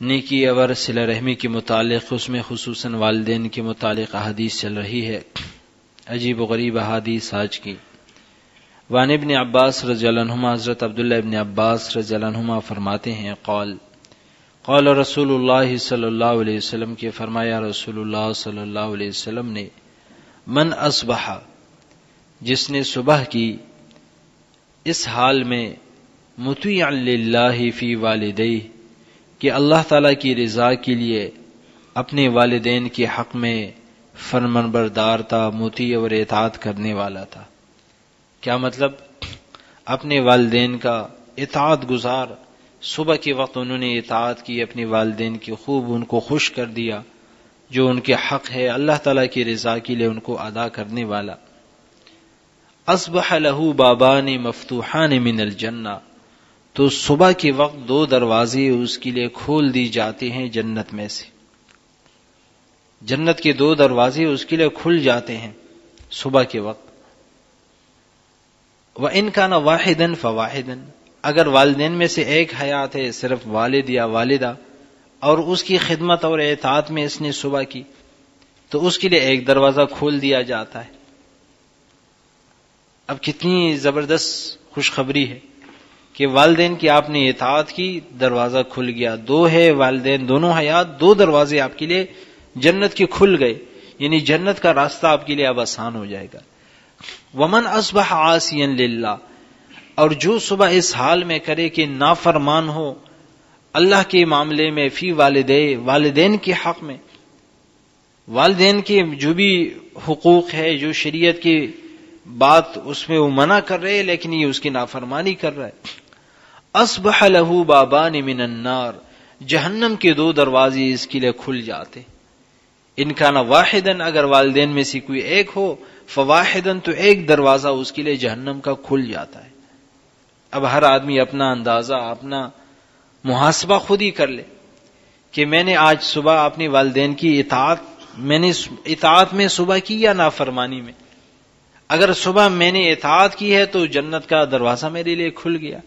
نیکی اور صلہ رحمی کے متعلق، اس میں خصوصاً والدین کے متعلق احادیث چل رہی ہے، عجیب و غریب احادیث آج کی۔ وعن ابن عباس رضی اللہ عنہما، حضرت عبداللہ ابن عباس رضی اللہ عنہما فرماتے ہیں، قال رسول اللہ صلی اللہ علیہ وسلم کے فرمایا رسول اللہ صلی اللہ علیہ وسلم نے، من اصبح، جس نے صبح کی، اس حال میں مطیعا للہ فی والدیہ، کہ اللہ تعالی کی رضا کے لیے اپنے والدین کے حق میں فرمانبردار تھا، مطیع اور اطاعت کرنے والا تھا۔ کیا مطلب؟ اپنے والدین کا اطاعت گزار، صبح کے وقت انہوں نے اطاعت کی، اپنے والدین کی خوب ان کو خوش کر دیا، جو ان کے حق ہے اللہ تعالیٰ کی رضا کے لیے ان کو ادا کرنے والا۔ اصبح لہ بابان مفتوحان من الجنہ، تو صبح کے وقت 2 دروازے اس کے لیے کھول دی جاتے ہیں جنت میں سے، جنت کے 2 دروازے اس کے لیے کھل جاتے ہیں صبح کے وقت۔ وَإِن كَانَ وَاحِدًا فَوَاحِدًا، اگر والدین میں سے ایک حیات ہے، صرف والد یا والدہ، اور اس کی خدمت اور اطاعت میں اس نے صبح کی، تو اس کے لیے ایک دروازہ کھول دیا جاتا ہے۔ اب کتنی زبردست خوشخبری ہے کہ والدین کی آپ نے اطاعت کی، دروازہ کھل گیا۔ 2 ہے والدین، دونوں حیات، 2 دروازے آپ کے لیے جنت کے کھل گئے، یعنی جنت کا راستہ آپ کے لیے اب آسان ہو جائے گا۔ ومن اصبح عاصیا للہ، اور جو صبح اس حال میں کرے کہ نافرمان ہو اللہ کے معاملے میں، فی والدے، والدین کے حق میں، والدین کے جو بھی حقوق ہے، جو شریعت کی بات اس میں وہ منع کر رہے لیکن یہ اس کی نافرمانی کر رہا ہے، اصبح لہ بابان من النار، جہنم کے 2 دروازے اس کے لیے کھل جاتے۔ ان کان واحدن، اگر والدین میں سے کوئی ایک ہو، فواحدن، تو ایک دروازہ اس کے لیے جہنم کا کھل جاتا ہے۔ اب ہر آدمی اپنا اندازہ، اپنا محاسبہ خود ہی کر لے کہ میں نے آج صبح اپنے والدین کی میں نے اطاعت میں صبح کی یا نافرمانی میں۔ اگر صبح میں نے اطاعت کی ہے تو جنت کا دروازہ میرے لیے کھل گیا،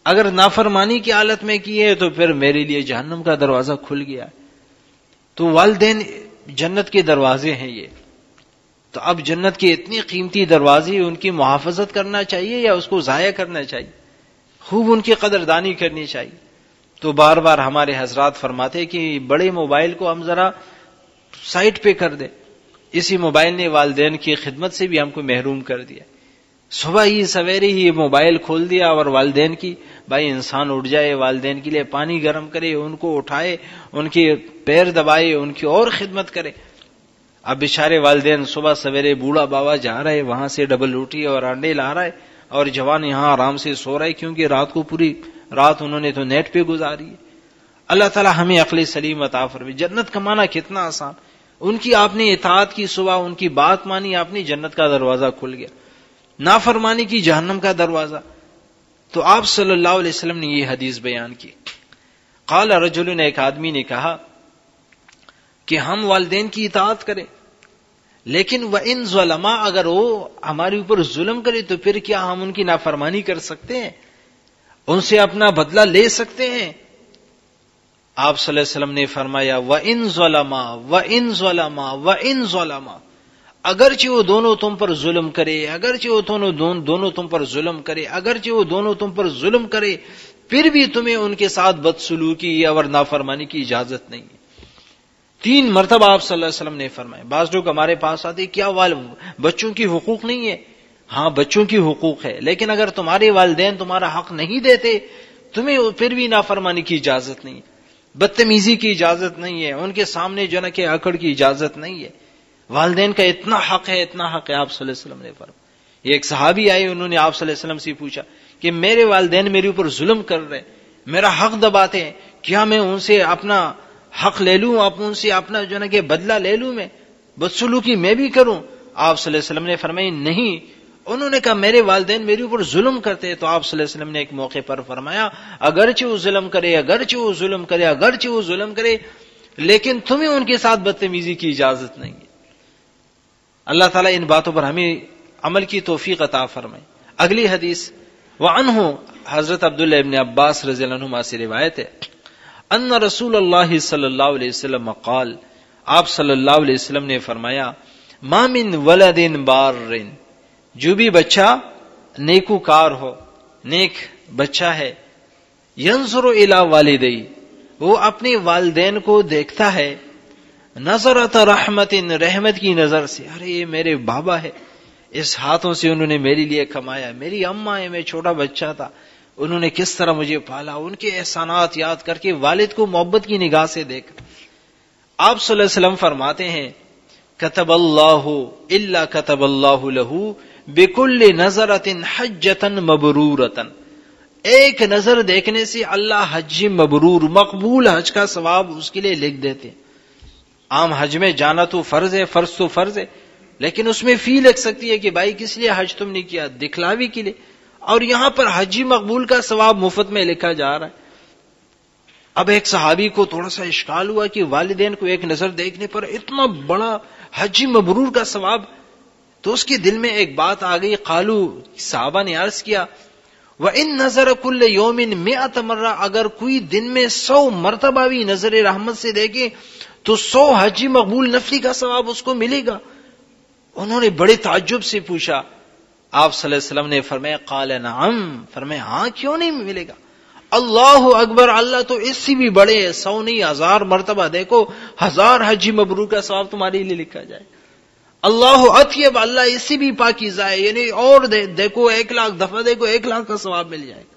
اگر نافرمانی کی حالت میں کی ہے تو پھر میرے لیے جہنم کا دروازہ کھل گیا۔ تو والدین جنت کے دروازے ہیں یہ، تو اب جنت کے اتنی قیمتی دروازے، ان کی محافظت کرنا چاہیے یا اس کو ضائع کرنا چاہیے؟ خوب ان کی قدردانی کرنی چاہیے۔ تو بار بار ہمارے حضرات فرماتے کہ بڑے موبائل کو ہم ذرا سائٹ پہ کر دیں، اسی موبائل نے والدین کی خدمت سے بھی ہم کو محروم کر دیا۔ صبح ہی سویرے ہی موبائل کھول دیا اور والدین کی، بھائی انسان اٹھ جائے، والدین کے لیے پانی گرم کرے، ان کو اٹھائے، ان کے پیر دبائے، ان کی اور خدمت کرے۔ اب بیچارے والدین صبح سویرے بوڑھا بابا جا رہے، وہاں سے ڈبل روٹی اور انڈے لا رہا ہے، اور جوان یہاں آرام سے سو رہا ہے، کیونکہ رات کو پوری رات انہوں نے تو نیٹ پہ گزاری ہے۔ اللہ تعالی ہمیں عقل سلیم عطا فرمائے۔ جنت کمانا کتنا آسان، ان کی آپ نے اطاعت کی، صبح ان کی بات مانی آپ نے، جنت کا دروازہ کھل گیا۔ نافرمانی کی، جہنم کا دروازہ۔ تو آپ صلی اللہ علیہ وسلم نے یہ حدیث بیان کی۔ قال رجل، ایک آدمی نے کہا کہ ہم والدین کی اطاعت کریں، لیکن وَإِن ظَلَمَا، اگر وہ ہمارے اوپر ظلم کرے تو پھر کیا ہم ان کی نافرمانی کر سکتے ہیں؟ ان سے اپنا بدلہ لے سکتے ہیں؟ آپ صلی اللہ علیہ وسلم نے فرمایا وَإِن ظَلَمَا وَإِن ظَلَمَا وَإِن ظَلَمَا، اگرچہ وہ دونوں تم پر ظلم کرے، اگرچہ وہ دونوں تم پر ظلم کرے، اگرچہ وہ دونوں تم پر ظلم کرے، پھر بھی تمہیں ان کے ساتھ بدسلوکی اور نافرمانی کی اجازت نہیں ہے۔ 3 مرتبہ آپ صلی اللہ علیہ وسلم نے فرمایا۔ بعض لوگ ہمارے پاس آتے، کیا بچوں کی حقوق نہیں ہے؟ ہاں بچوں کی حقوق ہے، لیکن اگر تمہارے والدین تمہارا حق نہیں دیتے، تمہیں پھر بھی نافرمانی کی اجازت نہیں ہے، بدتمیزی کی اجازت نہیں ہے، ان کے سامنے جو نا کہ اکڑ کی اجازت نہیں ہے۔ والدین کا اتنا حق ہے، اتنا حق ہے۔ آپ صلی اللہ علیہ وسلم نے فرمایا۔ ایک صحابی آئے، انہوں نے آپ صلی اللہ علیہ وسلم سے پوچھا کہ میرے والدین میرے اوپر ظلم کر رہے ہیں، میرا حق دباتے ہیں، کیا میں ان سے اپنا حق لے لوں، ان سے اپنا جو نا کہ بدلہ لے لوں، میں بدسلوکی میں بھی کروں؟ آپ صلی اللہ علیہ وسلم نے فرمایا نہیں۔ انہوں نے کہا میرے والدین میرے اوپر ظلم کرتے ہیں، تو آپ صلی اللہ علیہ وسلم نے ایک موقع پر فرمایا اگرچہ وہ ظلم کرے، اگرچہ وہ ظلم کرے، اگرچہ وہ ظلم کرے، لیکن تمہیں ان کے ساتھ بدتمیزی کی اجازت نہیں ہے۔ اللہ تعالیٰ ان باتوں پر ہمیں عمل کی توفیق عطا فرمائے۔ اگلی حدیث وعنہ، حضرت عبداللہ ابن عباس رضی اللہ عنہما سے روایت ہے، ان رسول اللہ صلی اللہ علیہ وسلم قال، آپ صلی اللہ علیہ وسلم نے فرمایا، ما من ولد بار، جو بھی بچہ نیکوکار ہو، نیک بچہ ہے، ینظر الی والدی، وہ اپنے والدین کو دیکھتا ہے، نظرۃ رحمت، رحمت کی نظر سے، ارے یہ میرے بابا ہے، اس ہاتھوں سے انہوں نے میرے لیے کمایا، میری اماں ہے، میں چھوٹا بچہ تھا، انہوں نے کس طرح مجھے پالا، ان کے احسانات یاد کر کے والد کو محبت کی نگاہ سے دیکھ۔ آپ صلی اللہ علیہ وسلم فرماتے ہیں، کتب اللہ الا کتب اللہ لہ بکل نظرۃ حجۃ مبرورۃ، ایک نظر دیکھنے سے اللہ حج مبرور، مقبول حج کا ثواب اس کے لیے لکھ دیتے ہیں۔ عام حج میں جانا تو فرض ہے، فرض تو فرض ہے، لیکن اس میں فی لگ سکتی ہے کہ بھائی کس لیے حج تم نے کیا، دکھلاوی کے لیے، اور یہاں پر حج مقبول کا ثواب مفت میں لکھا جا رہا ہے۔ اب ایک صحابی کو تھوڑا سا اشکال ہوا کہ والدین کو ایک نظر دیکھنے پر اتنا بڑا حج مبرور کا ثواب، تو اس کے دل میں ایک بات آ گئی، قالو، صحابہ نے عرض کیا، وَإِن نَظَرَ كُلَّ يَوْمٍ 100 مرہ، اگر کوئی دن میں 100 مرتبہ بھی نظر رحمت سے دیکھے تو 100 حج مقبول نفلی کا ثواب اس کو ملے گا۔ انہوں نے بڑے تعجب سے پوچھا، آپ صلی اللہ علیہ وسلم نے فرمایا، قال نعم، فرمایا ہاں، کیوں نہیں ملے گا، اللہ اکبر، اللہ تو اس سے بھی بڑے ہے، 100 نہیں 1000 مرتبہ دیکھو، 1000 حج مبرور کا ثواب تمہارے لیے لکھا جائے، اللہ اطیب، اللہ اس سے بھی پاکیزہ ہے، یعنی اور دیکھو 1,00,000 دفعہ دیکھو 1,00,000 کا ثواب مل جائے گا۔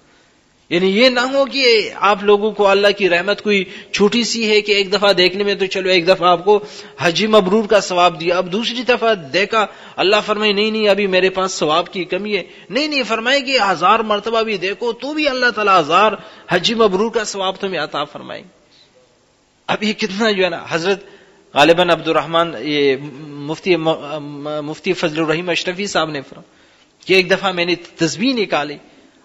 یعنی یہ نہ ہو کہ آپ لوگوں کو اللہ کی رحمت کوئی چھوٹی سی ہے کہ ایک دفعہ دیکھنے میں تو چلو ایک دفعہ آپ کو حج مبرور کا ثواب دیا، اب دوسری دفعہ دیکھا اللہ فرمائے نہیں ابھی میرے پاس ثواب کی کمی ہے، نہیں فرمائے کہ 1000 مرتبہ بھی دیکھو تو بھی اللہ تعالیٰ 1000 حج مبرور کا ثواب تمہیں عطا فرمائے۔ اب یہ کتنا جو ہے نا، حضرت غالباً عبد الرحمن، یہ مفتی فضل الرحیم اشرفی صاحب نے فرمایا کہ ایک دفعہ میں نے تسبیح نکالی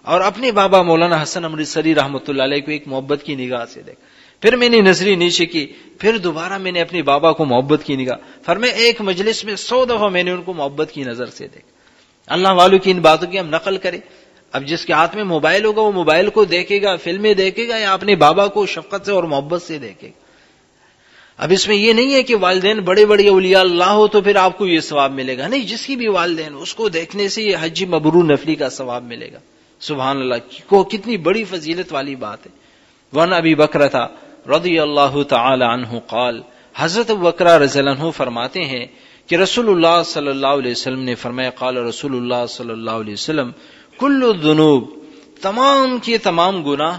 اور اپنے بابا مولانا حسن امرتسری رحمۃ اللہ علیہ کو ایک محبت کی نگاہ سے دیکھا، پھر میں نے نظری نیچے کی، پھر دوبارہ میں نے اپنے بابا کو محبت کی نگاہ، فرمایا ایک مجلس میں 100 دفعہ میں نے ان کو محبت کی نظر سے دیکھا۔ اللہ والوں کی ان باتوں کی ہم نقل کریں۔ اب جس کے ہاتھ میں موبائل ہوگا وہ موبائل کو دیکھے گا، فلمیں دیکھے گا، یا اپنے بابا کو شفقت سے اور محبت سے دیکھے گا۔ اب اس میں یہ نہیں ہے کہ والدین بڑے بڑے اولیاء اللہ ہو تو پھر آپ کو یہ ثواب ملے گا، نہیں، جس کی بھی والدین اس کو دیکھنے سے یہ حج مبرور نفلی کا ثواب ملے گا۔ سبحان اللہ، کو کتنی بڑی فضیلت والی بات ہے۔ وان ابی بکرۃ رضی اللہ تعالی عنہ قال، حضرت ابو بکر رضی اللہ عنہ فرماتے ہیں کہ رسول اللہ صلی اللہ علیہ وسلم نے فرمایا، قال رسول اللہ صلی اللہ علیہ وسلم، کل الذنوب، تمام کے تمام گناہ،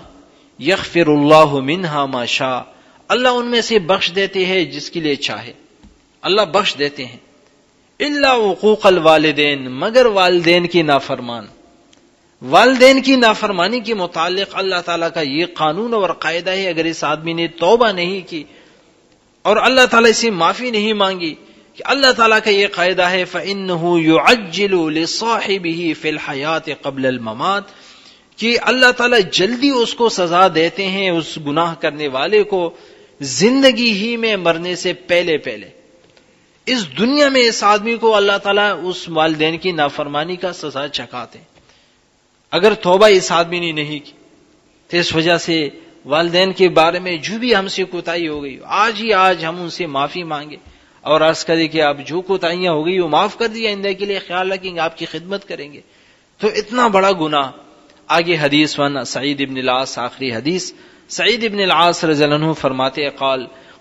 یغفر اللہ منہا ما شاء، اللہ ان میں سے بخش دیتے ہیں جس کے لیے چاہے، اللہ بخش دیتے ہیں، الا عقوق الوالدین، مگر والدین کی نافرمان، والدین کی نافرمانی کے متعلق اللہ تعالیٰ کا یہ قانون اور قاعدہ ہے، اگر اس آدمی نے توبہ نہیں کی اور اللہ تعالیٰ سے معافی نہیں مانگی، کہ اللہ تعالیٰ کا یہ قاعدہ ہے فَإِنَّهُ يُعَجِّلُ لِصَاحِبِهِ فِي الْحَيَاةِ قَبْلَ الْمَمَاتِ، کہ اللہ تعالیٰ جلدی اس کو سزا دیتے ہیں، اس گناہ کرنے والے کو زندگی ہی میں مرنے سے پہلے اس دنیا میں اس آدمی کو اللہ تعالیٰ اس والدین کی نافرمانی کا سزا چکھاتے ہیں۔ اگر توبہ اس آدمی نے نہیں کی تو اس وجہ سے والدین کے بارے میں جو بھی ہم سے کوتاہی ہو گئی، آج ہم ان سے معافی مانگے اور عرض کریں کہ آپ جو کوتاہیاں ہو گئی وہ معاف کر دیا، آئندہ کے لیے خیال رکھیں گے، آپ کی خدمت کریں گے، تو اتنا بڑا گناہ۔ آگے حدیث ون سعید ابن العاص، آخری حدیث، سعید ابن العاص رضی اللہ عنہ فرماتے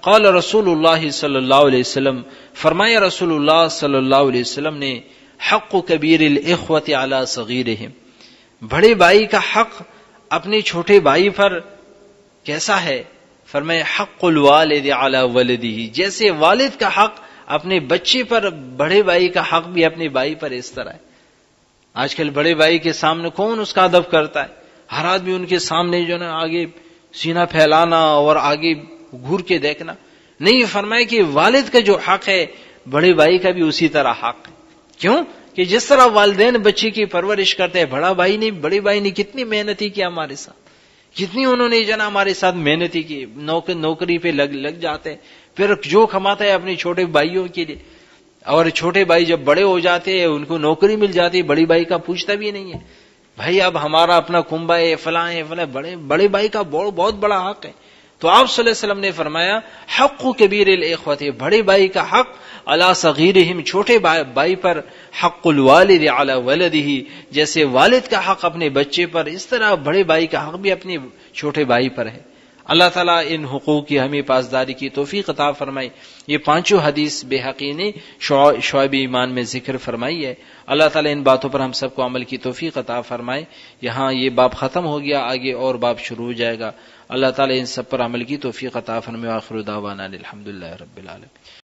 قال رسول اللہ صلی اللہ علیہ وسلم، فرمایا رسول اللہ صلی اللہ علیہ وسلم نے، حق کبیر الاخوۃ علی صغیرہم، بڑے بھائی کا حق اپنے چھوٹے بھائی پر کیسا ہے؟ فرمایا حق الوالد علی ولدہ، جیسے والد کا حق اپنے بچے پر، بڑے بھائی کا حق بھی اپنے بھائی پر اس طرح ہے۔ آج کل بڑے بھائی کے سامنے کون اس کا ادب کرتا ہے؟ ہر آدمی ان کے سامنے جو نا آگے سینہ پھیلانا اور آگے گھور کے دیکھنا نہیں، فرمایا کہ والد کا جو حق ہے بڑے بھائی کا بھی اسی طرح حق ہے۔ کیوں کہ جس طرح والدین بچے کی پرورش کرتے ہیں، بڑے بھائی نے کتنی محنتی کی ہمارے ساتھ، کتنی انہوں نے جنا ہمارے ساتھ محنتی کی، نوکری پہ لگ جاتے ہیں، پھر جو کماتا ہے اپنے چھوٹے بھائیوں کے لیے، اور چھوٹے بھائی جب بڑے ہو جاتے ہیں ان کو نوکری مل جاتی ہے، بڑی بھائی کا پوچھتا بھی نہیں ہے، بھائی اب ہمارا اپنا کنبہ ہے، فلاں ہے، بڑے بھائی کا بہت بڑا حق ہے۔ تو آپ صلی اللہ علیہ وسلم نے فرمایا حق کبیر الاخوۃ، بڑے بھائی کا حق علی صغیرہم، چھوٹے بھائی پر، حق الوالد علی ولدہ، جیسے والد کا حق اپنے بچے پر، اس طرح بڑے بھائی کا حق بھی اپنے چھوٹے بھائی پر ہے۔ اللہ تعالیٰ ان حقوق کی ہمیں پاسداری کی توفیق عطا فرمائے۔ یہ پانچوں حدیث بہقی نے شعب ایمان میں ذکر فرمائی ہے۔ اللہ تعالیٰ ان باتوں پر ہم سب کو عمل کی توفیق عطا فرمائے۔ یہاں یہ باب ختم ہو گیا، آگے اور باب شروع ہو جائے گا۔ اللہ تعالیٰ ان سب پر عمل کی توفیق عطا فرمائے۔ آخر دعوانا الحمدللہ رب العالمین۔